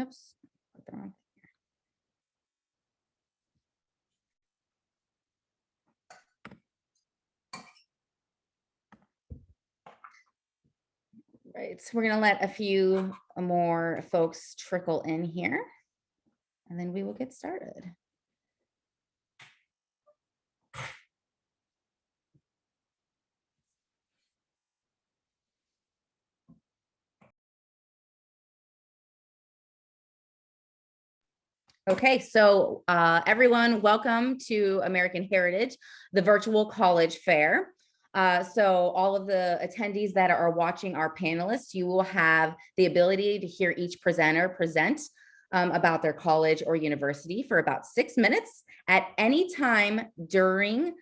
Oops. Put the wrong- Right, so we're gonna let a few more folks trickle in here, and then we will get started. Okay, so everyone, welcome to American Heritage, the virtual college fair. So all of the attendees that are watching our panelists, you will have the ability to hear each presenter present about their college or university for about 6 minutes. At any time during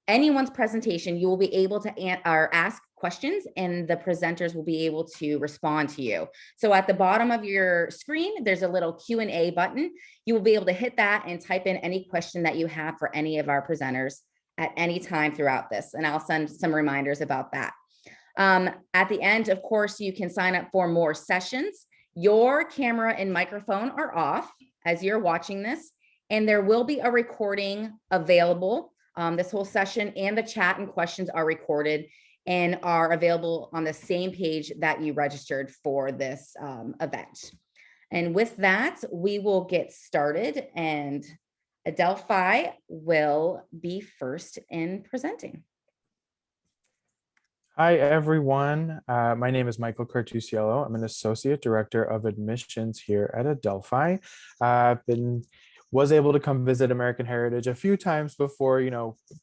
anyone's presentation, you will be able to ask questions and the presenters will be able to respond to you. So at the bottom of your screen, there's a little Q&A button. You will be able to hit that and type in any question that you have for any of our presenters at any time throughout this. And I'll send some reminders about that. At the end, of course, you can sign up for more sessions. Your camera and microphone are off as you're watching this, and there will be a recording available. This whole session and the chat and questions are recorded and are available on the same page that you registered for this event. And with that, we will get started, and Adelphi will be first in presenting. Hi, everyone. My name is Michael Cartusiello. I'm an Associate Director of Admissions here at Adelphi. Was able to come visit American Heritage a few times before,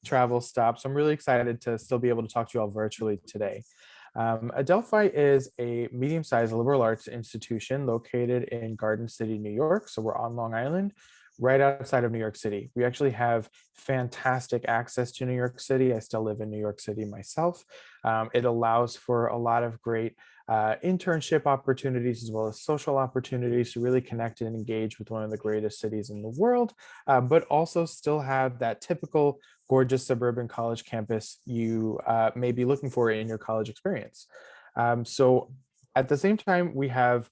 travel stopped. So I'm really excited to still be able to talk to you all virtually today. Adelphi is a medium-sized liberal arts institution located in Garden City, New York. So we're on Long Island, right outside of New York City. We actually have fantastic access to New York City. I still live in New York City myself. It allows for a lot of great internship opportunities as well as social opportunities to really connect and engage with one of the greatest cities in the world, but also still have that typical gorgeous suburban college campus you may be looking for in your college experience. So at the same time, we have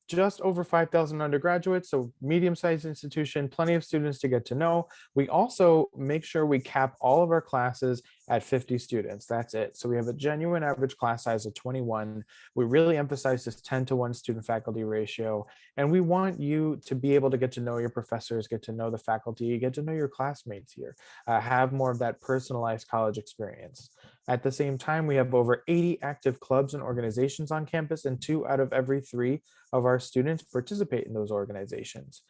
just over 5,000 undergraduates, so medium-sized institution, plenty of students to get to know. We also make sure we cap all of our classes at 50 students. That's it. So we have a genuine average class size of 21. We really emphasize this 10-to-1 student faculty ratio. And we want you to be able to get to know your professors, get to know the faculty, get to know your classmates here, have more of that personalized college experience. At the same time, we have over 80 active clubs and organizations on campus, and 2 out of every 3 of our students participate in those organizations.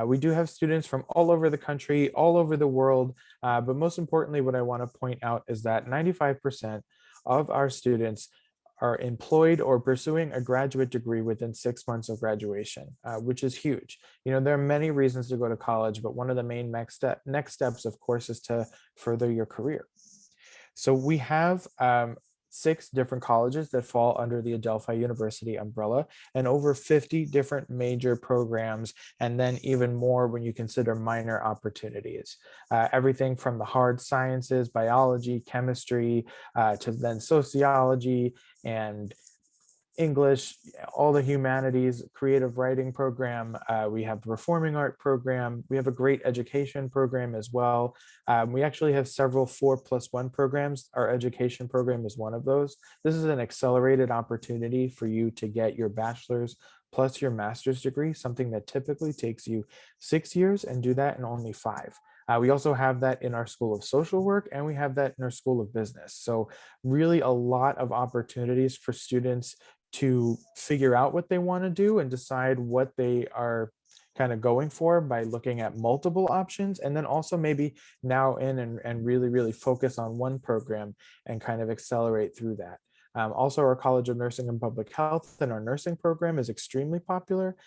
We do have students from all over the country, all over the world, but most importantly, what I want to point out is that 95% of our students are employed or pursuing a graduate degree within 6 months of graduation, which is huge. There are many reasons to go to college, but one of the main next steps, of course, is to further your career. So we have 6 different colleges that fall under the Adelphi University umbrella, and over 50 different major programs, and then even more when you consider minor opportunities. Everything from the hard sciences, biology, chemistry, to then sociology and English, all the humanities, creative writing program. We have the performing art program. We have a great education program as well. We actually have several 4+1 programs. Our education program is one of those. This is an accelerated opportunity for you to get your bachelor's plus your master's degree, something that typically takes you 6 years, and do that in only 5. We also have that in our School of Social Work, and we have that in our School of Business. So really a lot of opportunities for students to figure out what they want to do and decide what they are kind of going for by looking at multiple options, and then also maybe now and really focus on one program and kind of accelerate through that. Also, our College of Nursing and Public Health and our nursing program is extremely popular.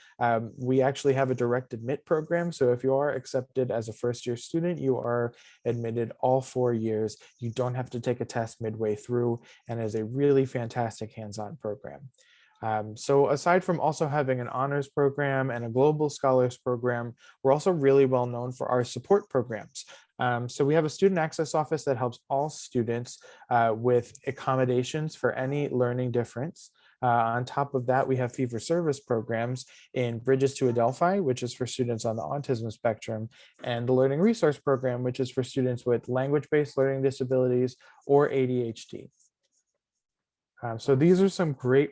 We actually have a direct admit program. So if you are accepted as a first-year student, you are admitted all 4 years. You don't have to take a test midway through, and is a really fantastic hands-on program. So aside from also having an honors program and a global scholars program, we're also really well known for our support programs. So we have a student access office that helps all students with accommodations for any learning difference. On top of that, we have fee-for-service programs in Bridges to Adelphi, which is for students on the autism spectrum, and the Learning Resource Program, which is for students with language-based learning disabilities or ADHD. So these are some great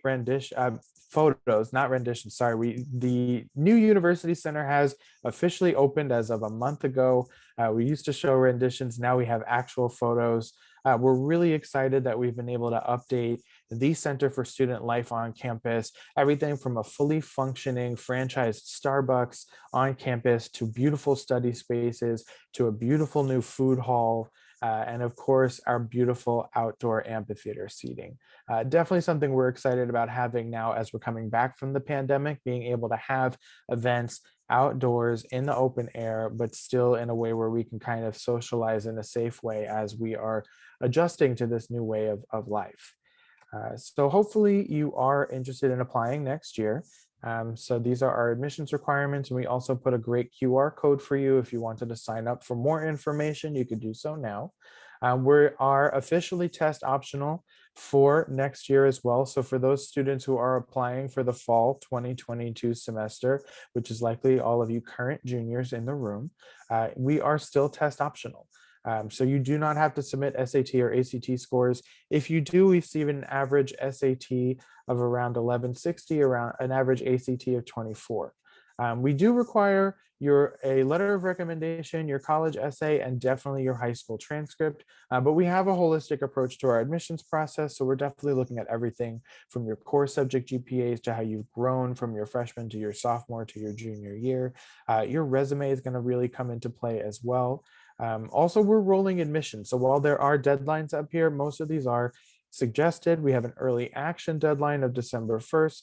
photos, not renditions, sorry. The new University Center has officially opened as of a month ago. We used to show renditions, now we have actual photos. We're really excited that we've been able to update the Center for Student Life on campus, everything from a fully functioning franchised Starbucks on campus to beautiful study spaces, to a beautiful new food hall, and of course, our beautiful outdoor amphitheater seating. Definitely something we're excited about having now as we're coming back from the pandemic, being able to have events outdoors in the open air, but still in a way where we can kind of socialize in a safe way as we are adjusting to this new way of life. So hopefully you are interested in applying next year. So these are our admissions requirements, and we also put a great QR code for you. If you wanted to sign up for more information, you could do so now. We are officially test optional for next year as well. So for those students who are applying for the fall 2022 semester, which is likely all of you current juniors in the room, we are still test optional. So you do not have to submit SAT or ACT scores. If you do receive an average SAT of around 1160, around an average ACT of 24. We do require a letter of recommendation, your college essay, and definitely your high school transcript. But we have a holistic approach to our admissions process. So we're definitely looking at everything from your core subject GPAs to how you've grown from your freshman to your sophomore to your junior year. Your resume is going to really come into play as well. Also, we're rolling admissions. So while there are deadlines up here, most of these are suggested. We have an early action deadline of December 1st.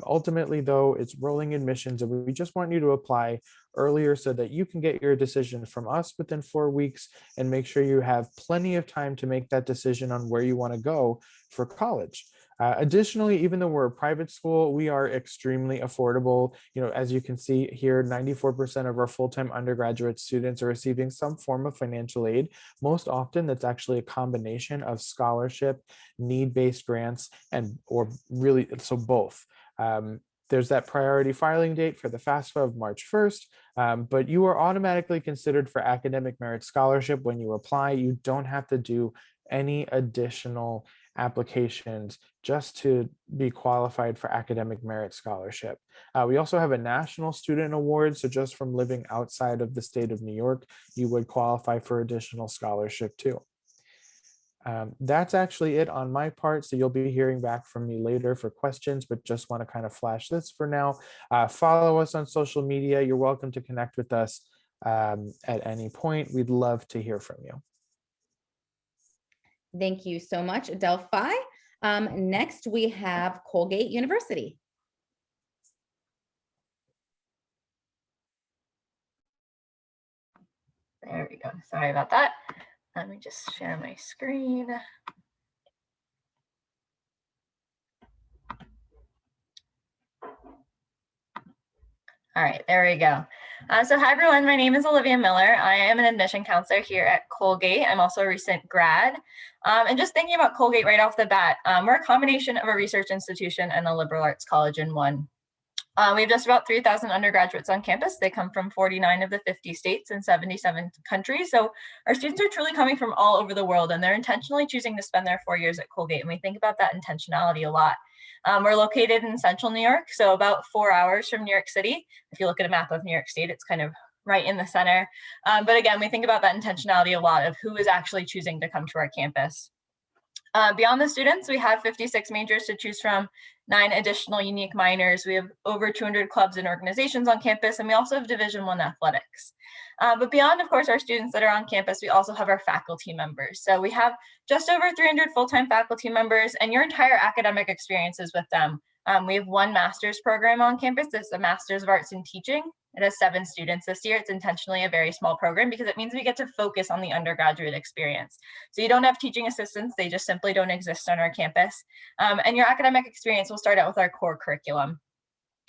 Ultimately, though, it's rolling admissions, and we just want you to apply earlier so that you can get your decision from us within 4 weeks and make sure you have plenty of time to make that decision on where you want to go for college. Additionally, even though we're a private school, we are extremely affordable. As you can see here, 94% of our full-time undergraduate students are receiving some form of financial aid. Most often, that's actually a combination of scholarship, need-based grants, or really, so both. There's that priority filing date for the FAFSA of March 1st, but you are automatically considered for academic merit scholarship when you apply. You don't have to do any additional applications just to be qualified for academic merit scholarship. We also have a national student award. So just from living outside of the state of New York, you would qualify for additional scholarship too. That's actually it on my part. So you'll be hearing back from me later for questions, but just want to kind of flash this for now. Follow us on social media. You're welcome to connect with us at any point. We'd love to hear from you. Thank you so much, Adelphi. Next, we have Colgate University. There we go. Sorry about that. Let me just share my screen. All right, there we go. So hi everyone, my name is Olivia Miller. I am an admission counselor here at Colgate. I'm also a recent grad. And just thinking about Colgate right off the bat, we're a combination of a research institution and a liberal arts college in one. We have just about 3,000 undergraduates on campus. They come from 49 of the 50 states and 77 countries. So our students are truly coming from all over the world, and they're intentionally choosing to spend their 4 years at Colgate. And we think about that intentionality a lot. We're located in central New York, so about 4 hours from New York City. If you look at a map of New York State, it's kind of right in the center. But again, we think about that intentionality a lot of who is actually choosing to come to our campus. Beyond the students, we have 56 majors to choose from, 9 additional unique minors. We have over 200 clubs and organizations on campus, and we also have Division I athletics. But beyond, of course, our students that are on campus, we also have our faculty members. So we have just over 300 full-time faculty members, and your entire academic experience is with them. We have 1 master's program on campus. It's a Master's of Arts in Teaching. It has 7 students this year. It's intentionally a very small program because it means we get to focus on the undergraduate experience. So you don't have teaching assistants. They just simply don't exist on our campus. And your academic experience will start out with our core curriculum.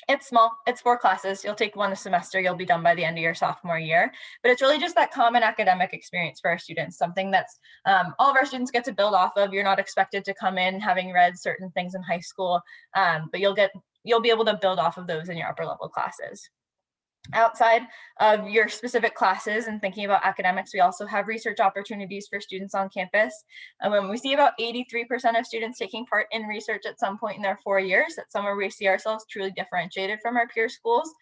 It's small, it's 4 classes. You'll take one a semester, you'll be done by the end of your sophomore year. But it's really just that common academic experience for our students, something that's all of our students get to build off of. You're not expected to come in having read certain things in high school, but you'll be able to build off of those in your upper level classes. Outside of your specific classes and thinking about academics, we also have research opportunities for students on campus. When we see about 83% of students taking part in research at some point in their 4 years, that's somewhere we see ourselves truly differentiated from our peer schools.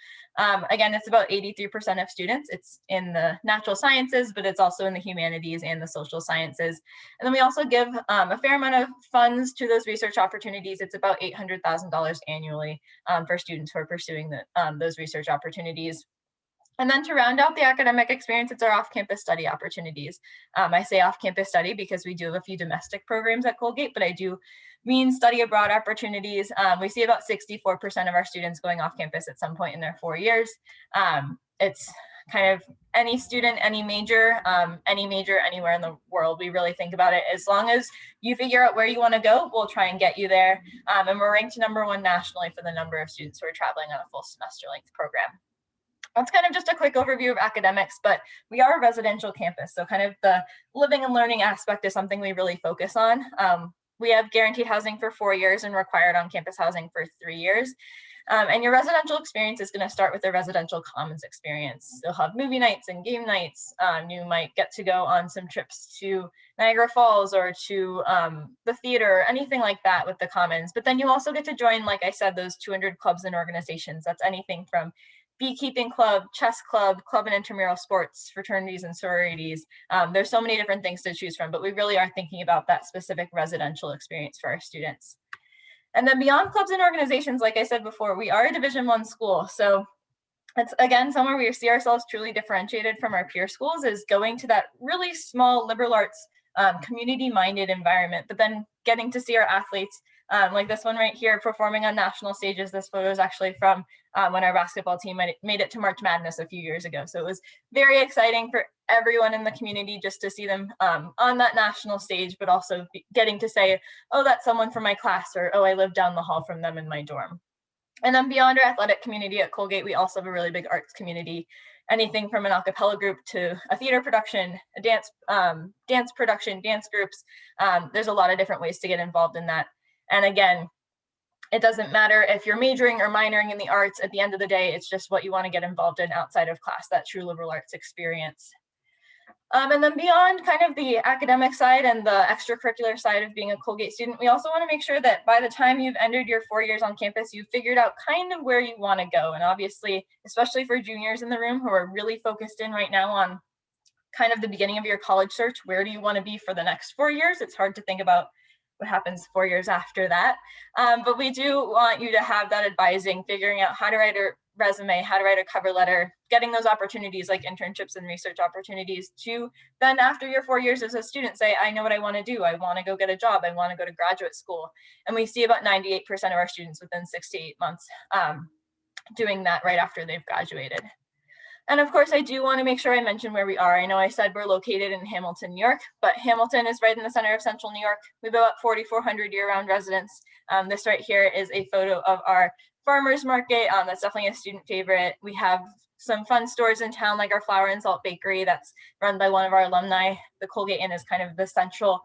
Again, it's about 83% of students. It's in the natural sciences, but it's also in the humanities and the social sciences. And then we also give a fair amount of funds to those research opportunities. It's about $800,000 annually for students who are pursuing those research opportunities. And then to round out the academic experience, it's our off-campus study opportunities. I say off-campus study because we do have a few domestic programs at Colgate, but I do mean study abroad opportunities. We see about 64% of our students going off campus at some point in their 4 years. It's kind of any student, any major, anywhere in the world. We really think about it. As long as you figure out where you want to go, we'll try and get you there. And we're ranked #1 nationally for the number of students who are traveling on a full semester length program. That's kind of just a quick overview of academics, but we are a residential campus. So kind of the living and learning aspect is something we really focus on. We have guaranteed housing for 4 years and required on-campus housing for 3 years. And your residential experience is going to start with the residential commons experience. You'll have movie nights and game nights. You might get to go on some trips to Niagara Falls or to the theater, anything like that with the commons. But then you also get to join, like I said, those 200 clubs and organizations. That's anything from beekeeping club, chess club, club and intramural sports, fraternities and sororities. There's so many different things to choose from, but we really are thinking about that specific residential experience for our students. And then beyond clubs and organizations, like I said before, we are a Division I school. So it's, again, somewhere we see ourselves truly differentiated from our peer schools is going to that really small liberal arts, community-minded environment, but then getting to see our athletes like this one right here performing on national stages. This photo is actually from when our basketball team made it to March Madness a few years ago. So it was very exciting for everyone in the community just to see them on that national stage, but also getting to say, oh, that's someone from my class, or oh, I live down the hall from them in my dorm. And then beyond our athletic community at Colgate, we also have a really big arts community. Anything from an a cappella group to a theater production, a dance production, dance groups. There's a lot of different ways to get involved in that. And again, it doesn't matter if you're majoring or minoring in the arts. At the end of the day, it's just what you want to get involved in outside of class, that true liberal arts experience. And then beyond kind of the academic side and the extracurricular side of being a Colgate student, we also want to make sure that by the time you've entered your 4 years on campus, you've figured out kind of where you want to go. And obviously, especially for juniors in the room who are really focused in right now on kind of the beginning of your college search, where do you want to be for the next 4 years? It's hard to think about what happens 4 years after that. But we do want you to have that advising, figuring out how to write a resume, how to write a cover letter, getting those opportunities like internships and research opportunities to then after your 4 years as a student say, I know what I want to do. I want to go get a job. I want to go to graduate school. And we see about 98% of our students within 6 to 8 months doing that right after they've graduated. And of course, I do want to make sure I mention where we are. I know I said we're located in Hamilton, New York, but Hamilton is right in the center of central New York. We have about 4,400 year-round residents. This right here is a photo of our farmers market. That's definitely a student favorite. We have some fun stores in town, like our Flour and Salt Bakery that's run by one of our alumni. The Colgate Inn is kind of the central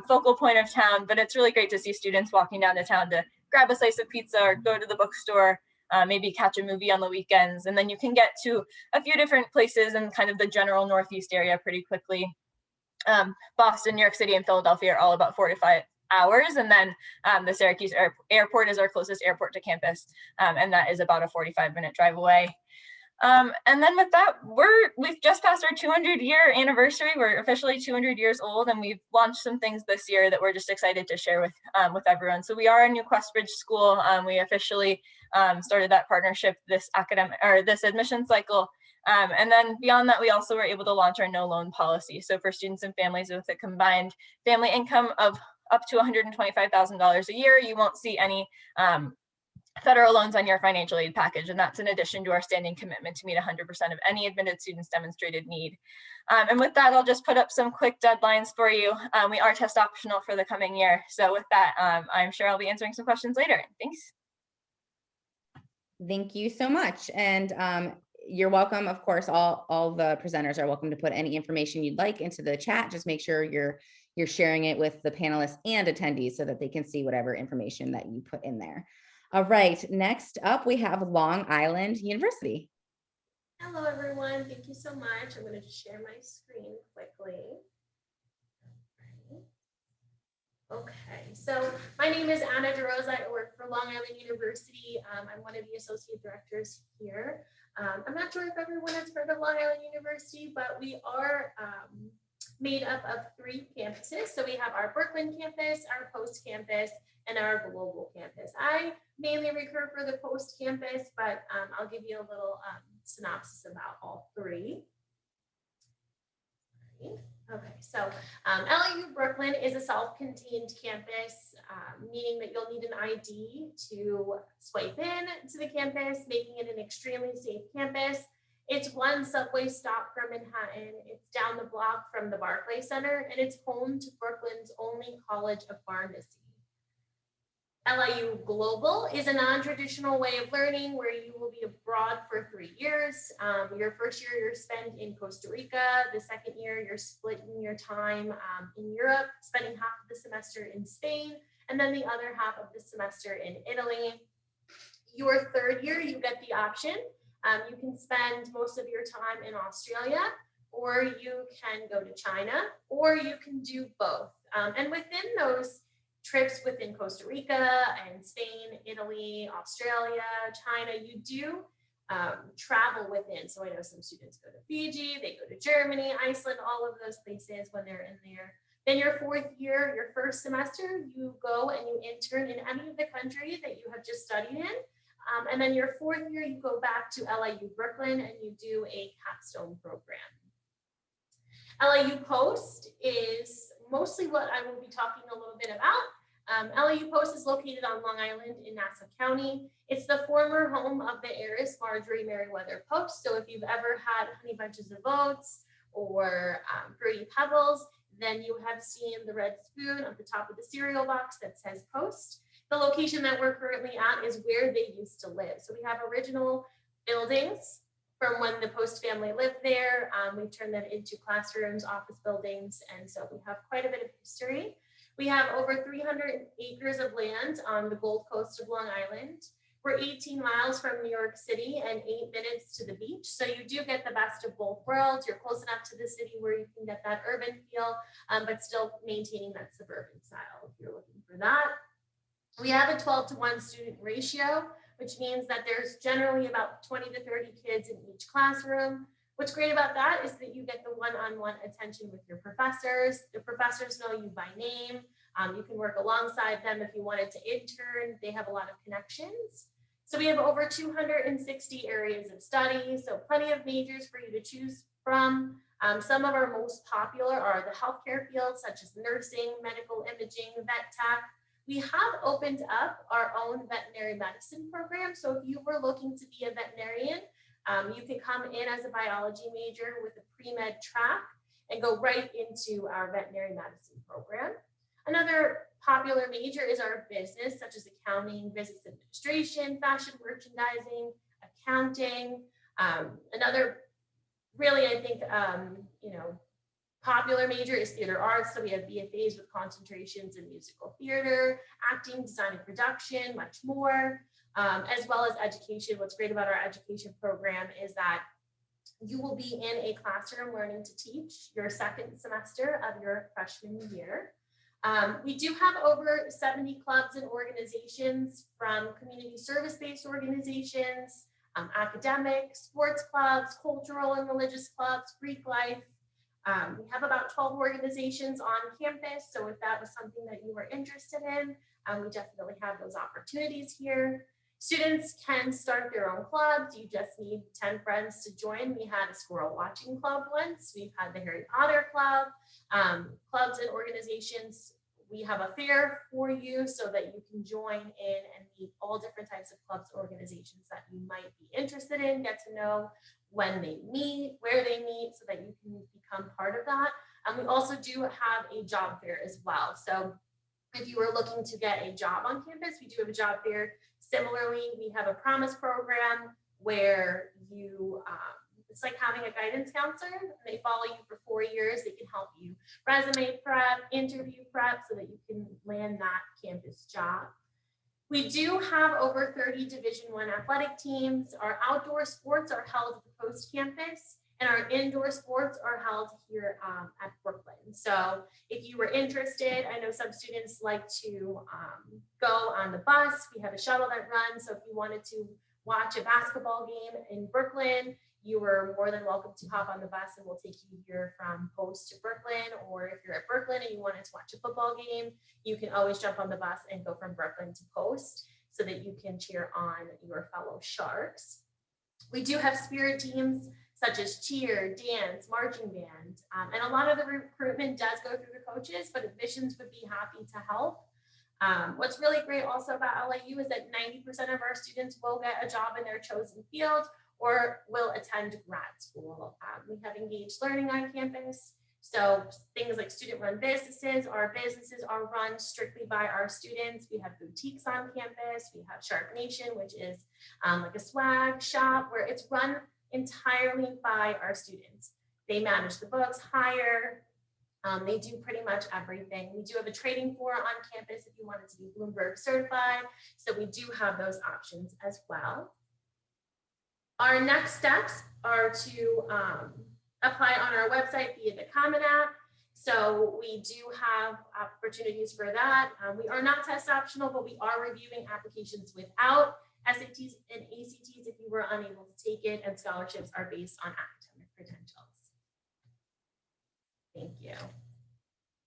focal point of town, but it's really great to see students walking down to town to grab a slice of pizza or go to the bookstore. Maybe catch a movie on the weekends, and then you can get to a few different places in kind of the general Northeast area pretty quickly. Boston, New York City, and Philadelphia are all about 4 to 5 hours, and then the Syracuse airport is our closest airport to campus, and that is about a 45-minute drive away. And then with that, we've just passed our 200-year anniversary. We're officially 200 years old, and we've launched some things this year that we're just excited to share with everyone. So we are a new Questbridge school. We officially started that partnership this admission cycle. And then beyond that, we also were able to launch our no loan policy. So for students and families with a combined family income of up to $125,000 a year, you won't see any federal loans on your financial aid package, and that's in addition to our standing commitment to meet 100% of any admitted students' demonstrated need. And with that, I'll just put up some quick deadlines for you. We are test optional for the coming year. So with that, I'm sure I'll be answering some questions later. Thanks. Thank you so much. And you're welcome. Of course, all the presenters are welcome to put any information you'd like into the chat. Just make sure you're sharing it with the panelists and attendees so that they can see whatever information that you put in there. All right, next up we have Long Island University. Hello, everyone. Thank you so much. I'm going to share my screen quickly. Okay, so my name is Anna DeRosa. I work for Long Island University. I'm one of the associate directors here. I'm not sure if everyone has heard of Long Island University, but we are made up of 3 campuses. So we have our Brooklyn campus, our Post campus, and our global campus. I mainly recruit for the Post campus, but I'll give you a little synopsis about all 3. Okay, so LIU Brooklyn is a self-contained campus, meaning that you'll need an ID to swipe in to the campus, making it an extremely safe campus. It's 1 subway stop from Manhattan. It's down the block from the Barclays Center, and it's home to Brooklyn's only college of pharmacy. LIU Global is a non-traditional way of learning where you will be abroad for 3 years. Your first year you're spent in Costa Rica. The second year you're splitting your time in Europe, spending half of the semester in Spain, and then the other half of the semester in Italy. Your 3rd year, you get the option. You can spend most of your time in Australia, or you can go to China, or you can do both. And within those trips within Costa Rica and Spain, Italy, Australia, China, you do travel within. So I know some students go to Fiji, they go to Germany, Iceland, all of those places when they're in there. Then your 4th year, your first semester, you go and you intern in any of the countries that you have just studied in. And then your 4th year, you go back to LIU Brooklyn and you do a capstone program. LIU Post is mostly what I will be talking a little bit about. LIU Post is located on Long Island in Nassau County. It's the former home of the heiress Marjorie Merriweather Post. So if you've ever had Honey Bunches of Oats or Fruity Pebbles, then you have seen the red spoon at the top of the cereal box that says Post. The location that we're currently at is where they used to live. So we have original buildings from when the Post family lived there. We've turned them into classrooms, office buildings, and so we have quite a bit of history. We have over 300 acres of land on the Gold Coast of Long Island. We're 18 miles from New York City and 8 minutes to the beach. So you do get the best of both worlds. You're close enough to the city where you can get that urban feel, but still maintaining that suburban style if you're looking for that. We have a 12-to-1 student ratio, which means that there's generally about 20 to 30 kids in each classroom. What's great about that is that you get the one-on-one attention with your professors. The professors know you by name. You can work alongside them if you wanted to intern. They have a lot of connections. So we have over 260 areas of study, so plenty of majors for you to choose from. Some of our most popular are the healthcare fields, such as nursing, medical imaging, vet tech. We have opened up our own veterinary medicine program. So if you were looking to be a veterinarian, you can come in as a biology major with a pre-med track and go right into our veterinary medicine program. Another popular major is our business, such as accounting, business administration, fashion merchandising, accounting. Another really, I think, popular major is theater arts. So we have BFAs with concentrations in musical theater, acting, design and production, much more, as well as education. What's great about our education program is that you will be in a classroom learning to teach your 2nd semester of your freshman year. We do have over 70 clubs and organizations, from community service-based organizations, academic, sports clubs, cultural and religious clubs, Greek life. We have about 12 organizations on campus. So if that was something that you were interested in, we definitely have those opportunities here. Students can start their own clubs. You just need 10 friends to join. We had a squirrel watching club once. We've had the Harry Potter club. Clubs and organizations, we have a fair for you so that you can join in and meet all different types of clubs, organizations that you might be interested in, get to know when they meet, where they meet, so that you can become part of that. We also do have a job fair as well. So if you are looking to get a job on campus, we do have a job fair Similarly, we have a promise program where you, it's like having a guidance counselor. They follow you for 4 years. They can help you resume prep, interview prep, so that you can land that campus job. We do have over 30 Division I athletic teams. Our outdoor sports are held at the Post campus, and our indoor sports are held here at Brooklyn. So if you were interested, I know some students like to go on the bus. We have a shuttle that runs. So if you wanted to watch a basketball game in Brooklyn, you were more than welcome to hop on the bus, and we'll take you here from Post to Brooklyn. Or if you're at Brooklyn and you wanted to watch a football game, you can always jump on the bus and go from Brooklyn to Post so that you can cheer on your fellow Sharks. We do have spirit teams such as cheer, dance, marching band, and a lot of the recruitment does go through the coaches, but admissions would be happy to help. What's really great also about LIU is that 90% of our students will get a job in their chosen field or will attend grad school. We have engaged learning on campus. So things like student-run businesses, our businesses are run strictly by our students. We have boutiques on campus. We have Shark Nation, which is like a swag shop where it's run entirely by our students. They manage the books, hire, they do pretty much everything. We do have a trading floor on campus if you wanted to be Bloomberg certified. So we do have those options as well. Our next steps are to apply on our website via the Common App. So we do have opportunities for that. We are not test optional, but we are reviewing applications without SATs and ACTs if you were unable to take it, and scholarships are based on academic credentials. Thank you.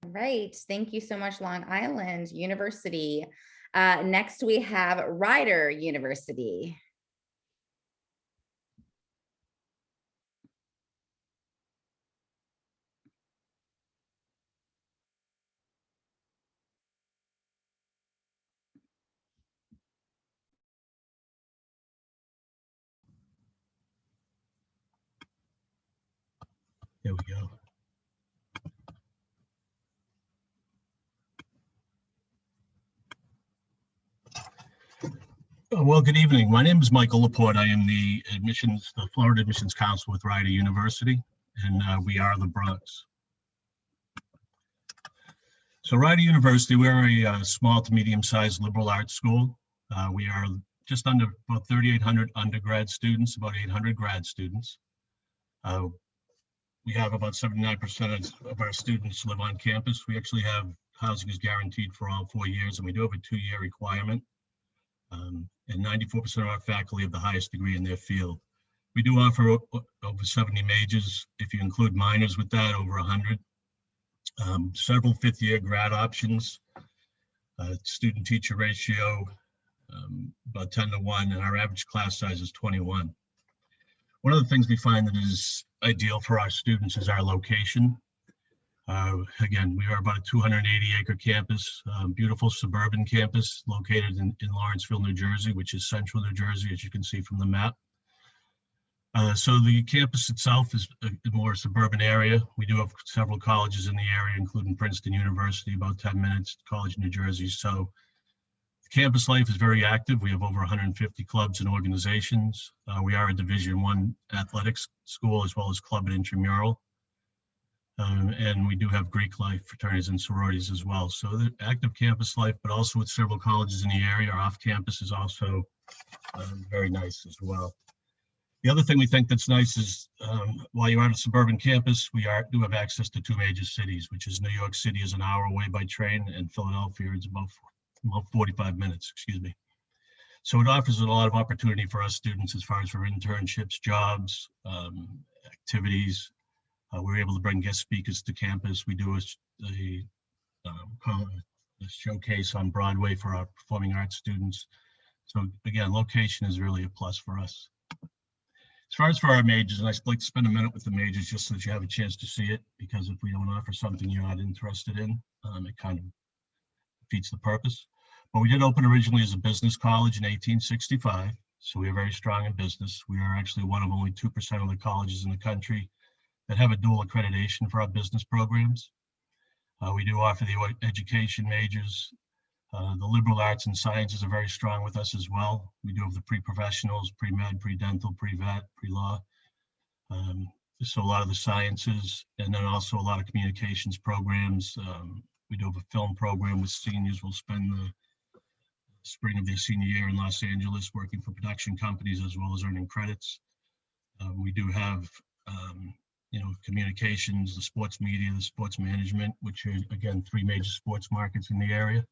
All right. Thank you so much, Long Island University. Next, we have Rider University. There we go. Well, good evening. My name is Michael Laporte. I am the Florida Admissions Counsel with Rider University, and we are the Bronx. So Rider University, we're a small to medium-sized liberal arts school. We are just under about 3,800 undergrad students, about 800 grad students. We have about 79% of our students live on campus. We actually have housing is guaranteed for all 4 years, and we do have a 2-year requirement. And 94% of our faculty have the highest degree in their field. We do offer over 70 majors. If you include minors with that, over 100. Several 5th-year grad options. Student-teacher ratio, about 10 to 1, and our average class size is 21. One of the things we find that is ideal for our students is our location. Again, we are about a 280-acre campus, beautiful suburban campus located in Lawrenceville, New Jersey, which is central New Jersey, as you can see from the map. So the campus itself is a more suburban area. We do have several colleges in the area, including Princeton University, about 10 minutes, College, New Jersey. So the campus life is very active. We have over 150 clubs and organizations. We are a Division I athletics school, as well as club and intramural. And we do have Greek life, fraternities and sororities as well. So the active campus life, but also with several colleges in the area. Our off campus is also very nice as well. The other thing we think that's nice is while you're on a suburban campus, we do have access to 2 major cities, which is New York City is an hour away by train, and Philadelphia is about 45 minutes, excuse me. So it offers a lot of opportunity for us students as far as for internships, jobs, activities. We're able to bring guest speakers to campus. We do a showcase on Broadway for our performing arts students. So again, location is really a plus for us. As far as for our majors, and I'd like to spend a minute with the majors just so that you have a chance to see it, because if we don't offer something you're not interested in, it kind of defeats the purpose. But we did open originally as a business college in 1865, so we are very strong in business. We are actually one of only 2% of the colleges in the country that have a dual accreditation for our business programs. We do offer the education majors, The liberal arts and sciences are very strong with us as well. We do have the pre-professionals, pre-med, pre-dental, pre-vet, pre-law. So a lot of the sciences, and then also a lot of communications programs. We do have a film program with seniors. We'll spend the spring of their senior year in Los Angeles working for production companies as well as earning credits. We do have, communications, the sports media, the sports management, which are, again, 3 major sports markets in the area.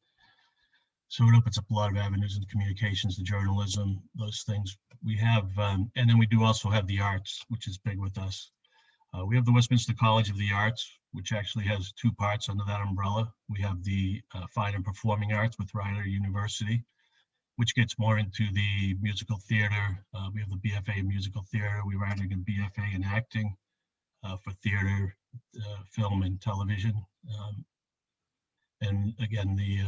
So it opens up a lot of avenues in communications, the journalism, those things. We have, and then we do also have the arts, which is big with us. We have the Westminster College of the Arts, which actually has 2 parts under that umbrella. We have the Fine and Performing Arts with Adelphi University, which gets more into the musical theater. We have the BFA in musical theater. We were adding a BFA in acting for theater, film, and television. And again, the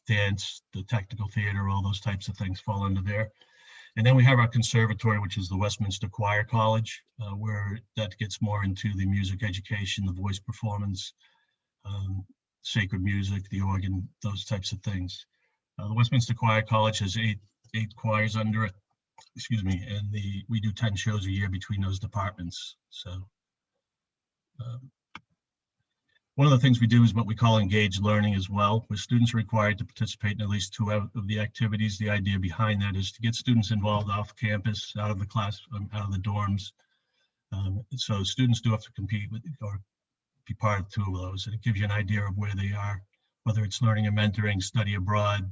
dance, the technical theater, all those types of things fall under there. And then we have our conservatory, which is the Westminster Choir College, where that gets more into the music education, the voice performance, sacred music, the organ, those types of things. The Westminster Choir College has eight choirs under it, and we do 10 shows a year between those departments. So one of the things we do is what we call engaged learning as well, where students are required to participate in at least 2 of the activities. The idea behind that is to get students involved off campus, out of the class, out of the dorms. So students do have to compete with or be part of 2 of those, and it gives you an idea of where they are, whether it's learning and mentoring, study abroad,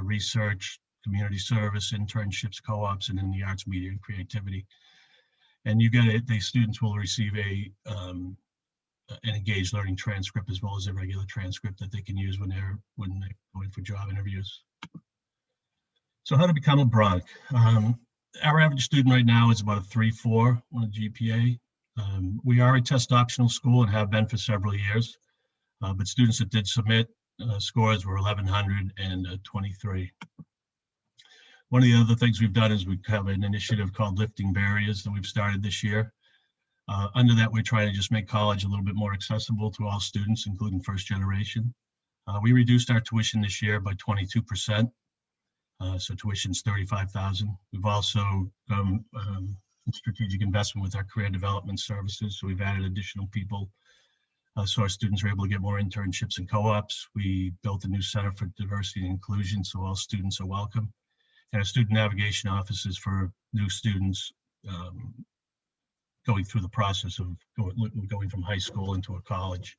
research, community service, internships, co-ops, and in the arts, media, and creativity. And you get it, the students will receive an engaged learning transcript as well as a regular transcript that they can use when they're going for job interviews. So how to become a Bronc? Our average student right now is about a 3.4 on a GPA. We are a test optional school and have been for several years, but students that did submit scores were 1,123. One of the other things we've done is we have an initiative called Lifting Barriers that we've started this year. Under that, we're trying to just make college a little bit more accessible to all students, including first generation. We reduced our tuition this year by 22%. So tuition's $35,000. We've also done strategic investment with our career development services. So we've added additional people so our students are able to get more internships and co-ops. We built a new Center for Diversity and Inclusion, so all students are welcome. And a student navigation offices for new students going through the process of going from high school into a college.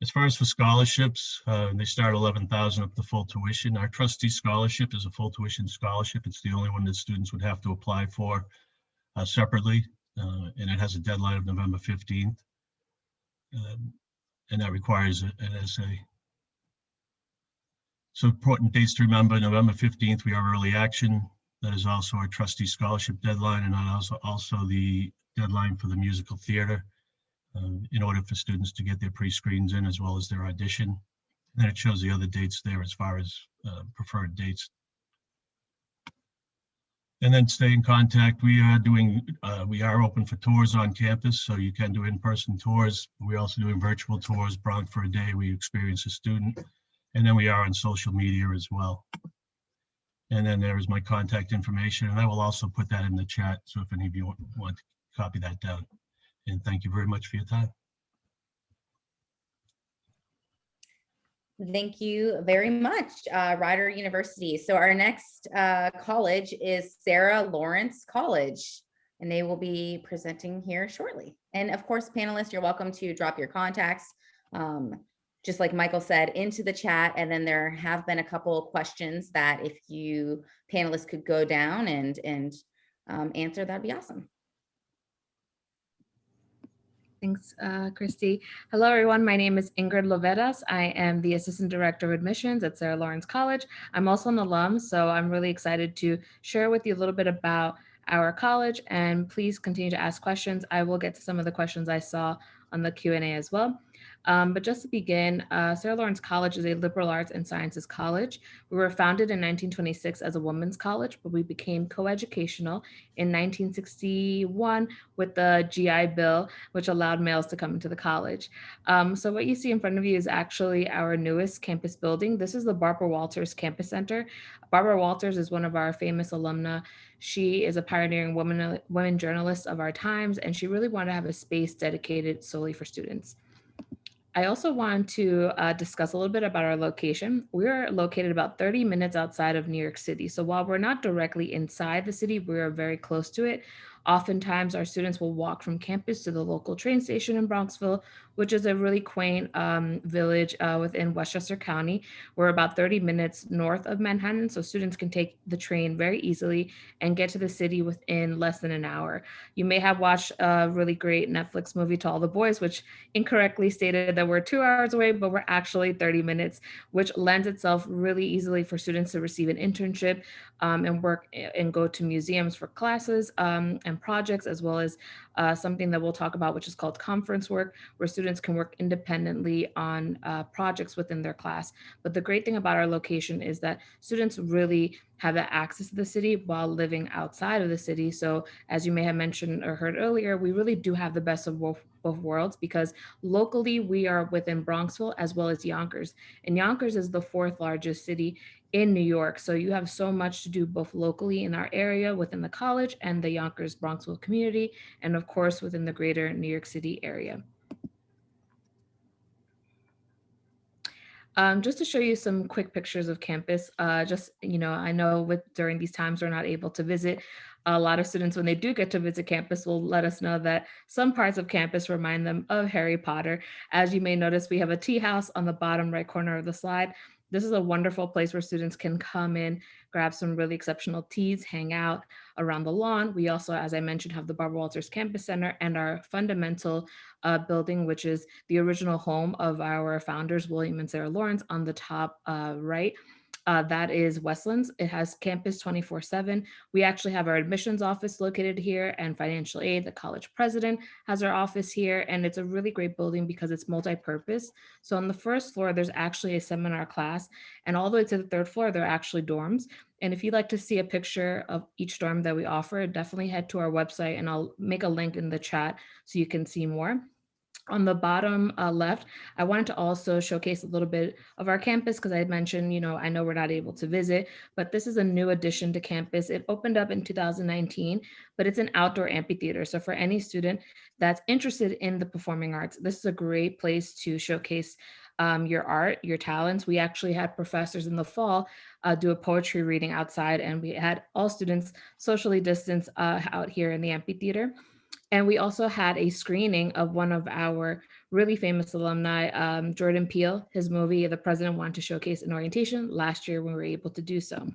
As far as for scholarships, they start $11,000 up to full tuition. Our trustee scholarship is a full tuition scholarship. It's the only one that students would have to apply for separately, and it has a deadline of November 15th. And that requires an essay. So important dates to remember: November 15th, we have early action. That is also our trustee scholarship deadline, and also the deadline for the musical theater in order for students to get their pre-screens in as well as their audition. And it shows the other dates there as far as preferred dates. And then stay in contact. We are open for tours on campus, so you can do in-person tours. We're also doing virtual tours, Bronc for a day, where you experience a student. And then we are on social media as well. And then there is my contact information, and I will also put that in the chat, so if any of you want to copy that down. And thank you very much for your time. Thank you very much, Rider University. So our next college is Sarah Lawrence College, and they will be presenting here shortly. And of course, panelists, you're welcome to drop your contacts, just like Michael said, into the chat. And then there have been a couple of questions that if you panelists could go down and answer, that'd be awesome. Thanks, Christy. Hello, everyone. My name is Ingrid Loveras. I am the Assistant Director of Admissions at Sarah Lawrence College. I'm also an alum, so I'm really excited to share with you a little bit about our college, and please continue to ask questions. I will get to some of the questions I saw on the Q&A as well. But just to begin, Sarah Lawrence College is a liberal arts and sciences college. We were founded in 1926 as a women's college, but we became coeducational in 1961 with the GI Bill, which allowed males to come into the college. So what you see in front of you is actually our newest campus building. This is the Barbara Walters Campus Center. Barbara Walters is one of our famous alumna. She is a pioneering women journalist of our times, and she really wanted to have a space dedicated solely for students. I also want to discuss a little bit about our location. We're located about 30 minutes outside of New York City. So while we're not directly inside the city, we're very close to it. Oftentimes our students will walk from campus to the local train station in Bronxville, which is a really quaint village within Westchester County. We're about 30 minutes north of Manhattan, so students can take the train very easily and get to the city within less than an hour. You may have watched a really great Netflix movie, To All the Boys, which incorrectly stated that we're 2 hours away, but we're actually 30 minutes, which lends itself really easily for students to receive an internship and work and go to museums for classes and projects, as well as something that we'll talk about, which is called conference work, where students can work independently on projects within their class. But the great thing about our location is that students really have that access to the city while living outside of the city. So as you may have mentioned or heard earlier, we really do have the best of both worlds, because locally we are within Bronxville as well as Yonkers. And Yonkers is the 4th largest city in New York. So you have so much to do both locally in our area within the college and the Yonkers Bronxville community, and of course within the greater New York City area. Just to show you some quick pictures of campus, I know during these times we're not able to visit. A lot of students, when they do get to visit campus, will let us know that some parts of campus remind them of Harry Potter. As you may notice, we have a tea house on the bottom right corner of the slide. This is a wonderful place where students can come in, grab some really exceptional teas, hang out around the lawn. We also, as I mentioned, have the Barbara Walters Campus Center and our fundamental building, which is the original home of our founders, William and Sarah Lawrence, on the top right. That is Westlands. It has campus 24/7. We actually have our admissions office located here and financial aid. The college president has our office here, and it's a really great building because it's multi-purpose. So on the first floor, there's actually a seminar class, and all the way to the 3rd floor, there are actually dorms. And if you'd like to see a picture of each dorm that we offer, definitely head to our website, and I'll make a link in the chat so you can see more. On the bottom left, I wanted to also showcase a little bit of our campus, because I had mentioned, I know we're not able to visit, but this is a new addition to campus. It opened up in 2019, but it's an outdoor amphitheater. So for any student that's interested in the performing arts, this is a great place to showcase your art, your talents. We actually had professors in the fall do a poetry reading outside, and we had all students socially distanced out here in the amphitheater. And we also had a screening of one of our really famous alumni, Jordan Peele, his movie, The President Wanted to Showcase in Orientation. Last year, we were able to do so.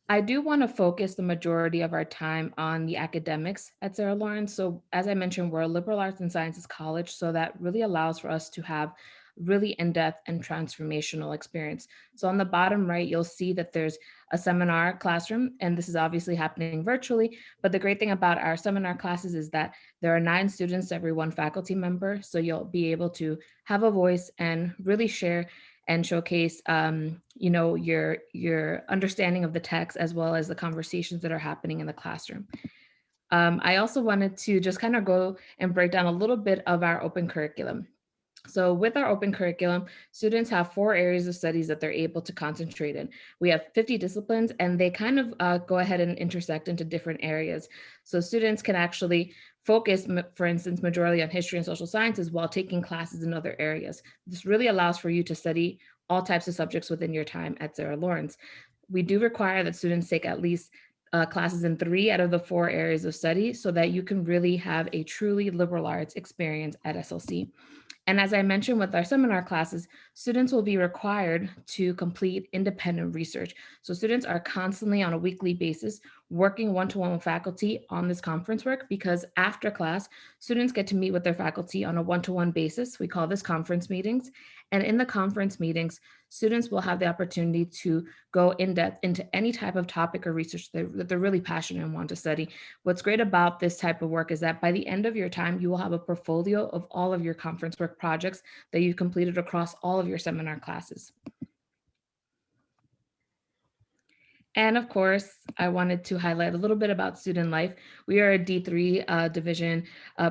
I do want to focus the majority of our time on the academics at Sarah Lawrence. So as I mentioned, we're a liberal arts and sciences college, so that really allows for us to have really in-depth and transformational experience. So on the bottom right, you'll see that there's a seminar classroom, and this is obviously happening virtually. But the great thing about our seminar classes is that there are 9 students to every 1 faculty member. So you'll be able to have a voice and really share and showcase, your understanding of the text, as well as the conversations that are happening in the classroom. I also wanted to just kind of go and break down a little bit of our open curriculum. So with our open curriculum, students have 4 areas of studies that they're able to concentrate in. We have 50 disciplines, and they kind of go ahead and intersect into different areas. So students can actually focus, for instance, majority on history and social sciences while taking classes in other areas. This really allows for you to study all types of subjects within your time at Sarah Lawrence. We do require that students take at least classes in 3 out of the 4 areas of study, so that you can really have a truly liberal arts experience at SLC. And as I mentioned with our seminar classes, students will be required to complete independent research. So students are constantly on a weekly basis working one-to-one with faculty on this conference work, because after class, students get to meet with their faculty on a one-to-one basis. We call this conference meetings. And in the conference meetings, students will have the opportunity to go in depth into any type of topic or research that they're really passionate and want to study. What's great about this type of work is that by the end of your time, you will have a portfolio of all of your conference work projects that you've completed across all of your seminar classes. And of course, I wanted to highlight a little bit about student life. We are a D3 division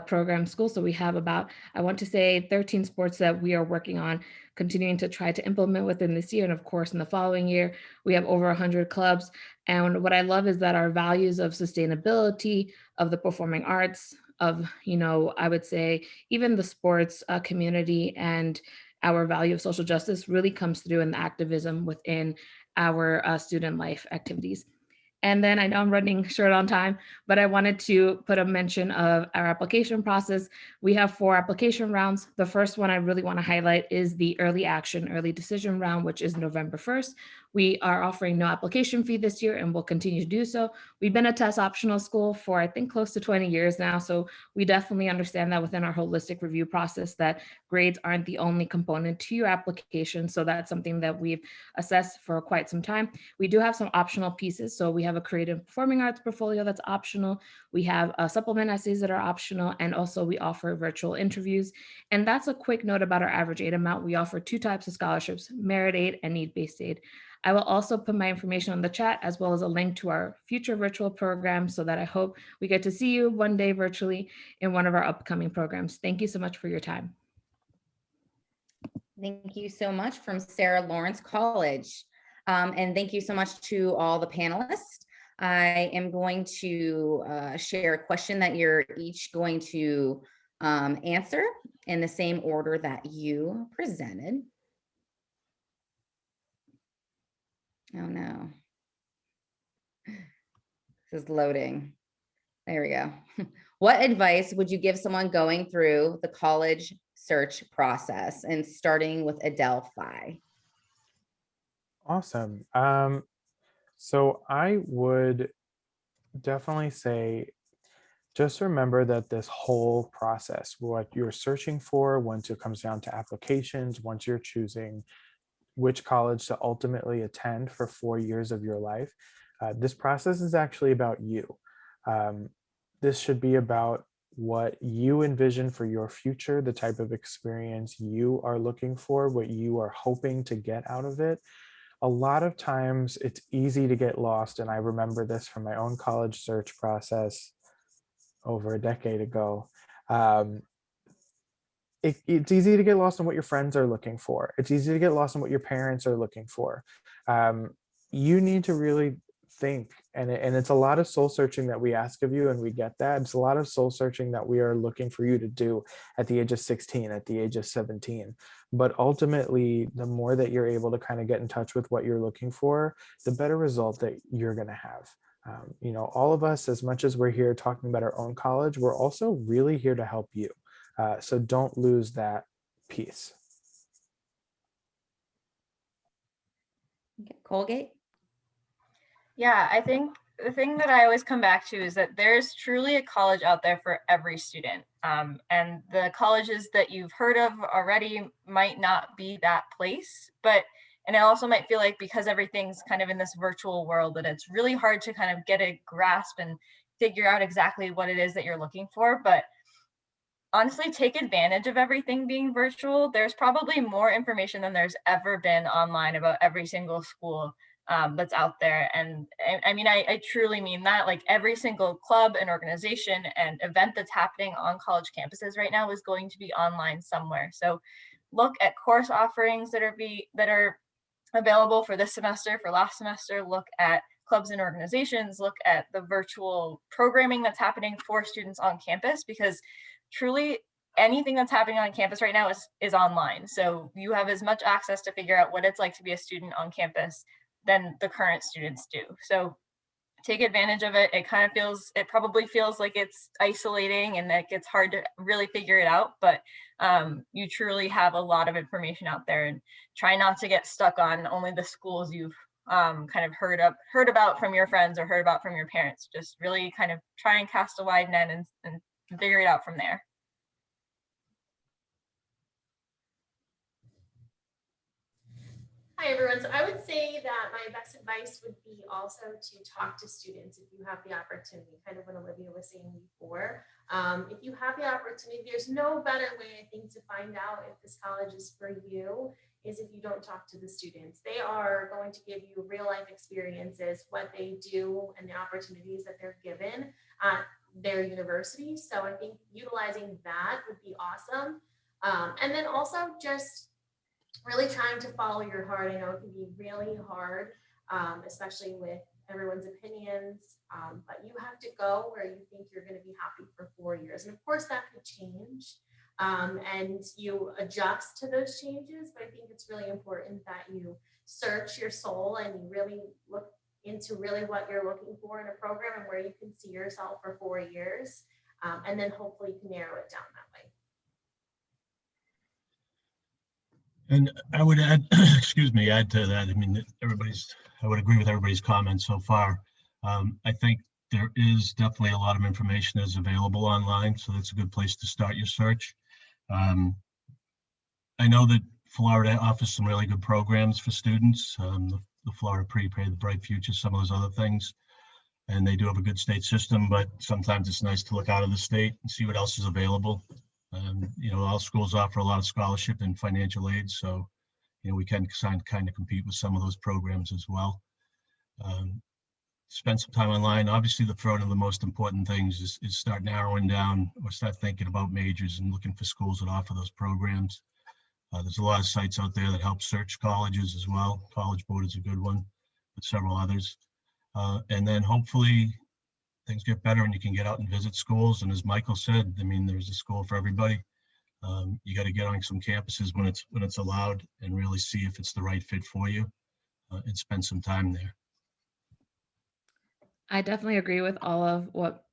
program school. So we have about, I want to say 13 sports that we are working on continuing to try to implement within this year. And of course, in the following year, we have over 100 clubs. And what I love is that our values of sustainability, of the performing arts, of, I would say even the sports community, and our value of social justice really comes through in the activism within our student life activities. And then I know I'm running short on time, but I wanted to put a mention of our application process. We have 4 application rounds. The first one I really want to highlight is the early action, early decision round, which is November 1st. We are offering no application fee this year and will continue to do so. We've been a test optional school for I think close to 20 years now. So we definitely understand that within our holistic review process that grades aren't the only component to your application. So that's something that we've assessed for quite some time. We do have some optional pieces. So we have a creative performing arts portfolio that's optional. We have supplement essays that are optional. And also we offer virtual interviews. And that's a quick note about our average aid amount. We offer 2 types of scholarships, merit aid and need-based aid. I will also put my information on the chat as well as a link to our future virtual programs so that I hope we get to see you one day virtually in one of our upcoming programs. Thank you so much for your time. Thank you so much from Sarah Lawrence College. And thank you so much to all the panelists. I am going to share a question that you're each going to answer in the same order that you presented. Oh no, this is loading. There we go. What advice would you give someone going through the college search process, and starting with Adelphi? Awesome. So I would definitely say, just remember that this whole process, what you're searching for, once it comes down to applications, once you're choosing which college to ultimately attend for 4 years of your life, this process is actually about you. This should be about what you envision for your future, the type of experience you are looking for, what you are hoping to get out of it. A lot of times it's easy to get lost, and I remember this from my own college search process over a decade ago. It's easy to get lost in what your friends are looking for. It's easy to get lost in what your parents are looking for. You need to really think, and it's a lot of soul searching that we ask of you, and we get that. It's a lot of soul searching that we are looking for you to do at the age of 16, at the age of 17. But ultimately, the more that you're able to kind of get in touch with what you're looking for, the better result that you're going to have. All of us, as much as we're here talking about our own college, we're also really here to help you. So don't lose that piece. Okay, Colgate? Yeah, I think the thing that I always come back to is that there's truly a college out there for every student. And the colleges that you've heard of already might not be that place, and I also might feel like because everything's kind of in this virtual world that it's really hard to kind of get a grasp and figure out exactly what it is that you're looking for. But honestly, take advantage of everything being virtual. There's probably more information than there's ever been online about every single school that's out there. And I mean, I truly mean that. Like every single club and organization and event that's happening on college campuses right now is going to be online somewhere. So look at course offerings that are available for this semester, for last semester. Look at clubs and organizations. Look at the virtual programming that's happening for students on campus, because truly anything that's happening on campus right now is online. So you have as much access to figure out what it's like to be a student on campus than the current students do. So take advantage of it. It probably feels like it's isolating and that it's hard to really figure it out, but you truly have a lot of information out there, and try not to get stuck on only the schools you've kind of heard about from your friends or heard about from your parents. Just really kind of try and cast a wide net and figure it out from there. Hi, everyone. So I would say that my best advice would be also to talk to students if you have the opportunity, kind of what Olivia was saying before. If you have the opportunity, there's no better way, I think, to find out if this college is for you is if you don't talk to the students. They are going to give you real life experiences, what they do and the opportunities that they're given at their university. So I think utilizing that would be awesome. And then also just really trying to follow your heart. I know it can be really hard, especially with everyone's opinions, but you have to go where you think you're going to be happy for 4 years. And of course that could change, and you adjust to those changes, but I think it's really important that you search your soul and you really look into really what you're looking for in a program and where you can see yourself for 4 years, and then hopefully you can narrow it down that way. And I would add, add to that. I mean, I would agree with everybody's comments so far. I think there is definitely a lot of information that's available online, so that's a good place to start your search. I know that Florida offers some really good programs for students, the Florida Prepay, the Bright Future, some of those other things. And they do have a good state system, but sometimes it's nice to look out of the state and see what else is available. All schools offer a lot of scholarship and financial aid, so we can kind of compete with some of those programs as well. Spend some time online. Obviously, one of the most important things is start narrowing down or start thinking about majors and looking for schools that offer those programs. There's a lot of sites out there that help search colleges as well. College Board is a good one, but several others. And then hopefully things get better and you can get out and visit schools. And as Michael said, I mean, there's a school for everybody. You got to get on some campuses when it's allowed and really see if it's the right fit for you, and spend some time there. I definitely agree with all of what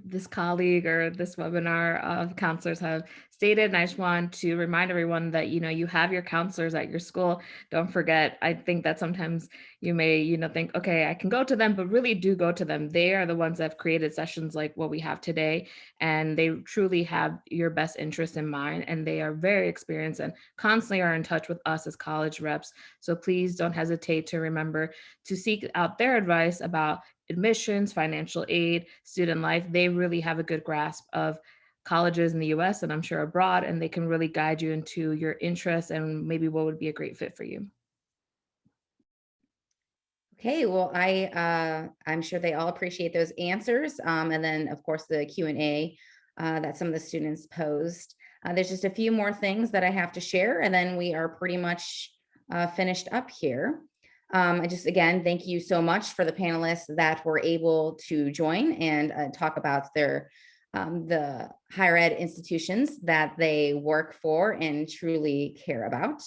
this colleague or this webinar of counselors have stated. And I just want to remind everyone that, you have your counselors at your school. Don't forget, I think that sometimes you may, think, okay, I can go to them, but really do go to them. They are the ones that have created sessions like what we have today. And they truly have your best interest in mind. And they are very experienced and constantly are in touch with us as college reps. So please don't hesitate to remember to seek out their advice about admissions, financial aid, student life. They really have a good grasp of colleges in the US and I'm sure abroad, and they can really guide you into your interests and maybe what would be a great fit for you. Okay, well, I'm sure they all appreciate those answers. And then of course the Q&A that some of the students posed. There's just a few more things that I have to share, and then we are pretty much finished up here. I just, again, thank you so much for the panelists that were able to join and talk about the higher ed institutions that they work for and truly care about.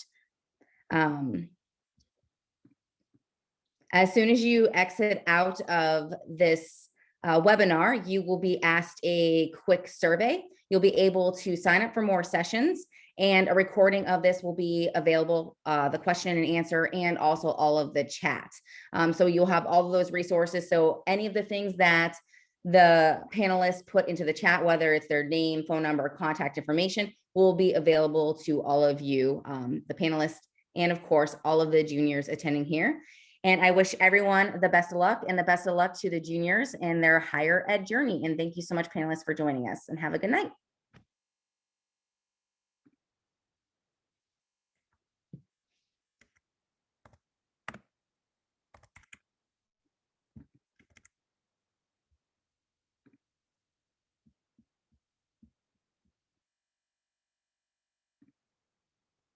As soon as you exit out of this webinar, you will be asked a quick survey. You'll be able to sign up for more sessions, and a recording of this will be available, the question and answer, and also all of the chat. So you'll have all of those resources. So any of the things that the panelists put into the chat, whether it's their name, phone number, contact information, will be available to all of you, the panelists, and of course, all of the juniors attending here. And I wish everyone the best of luck, and the best of luck to the juniors in their higher ed journey. And thank you so much, panelists, for joining us, and have a good night.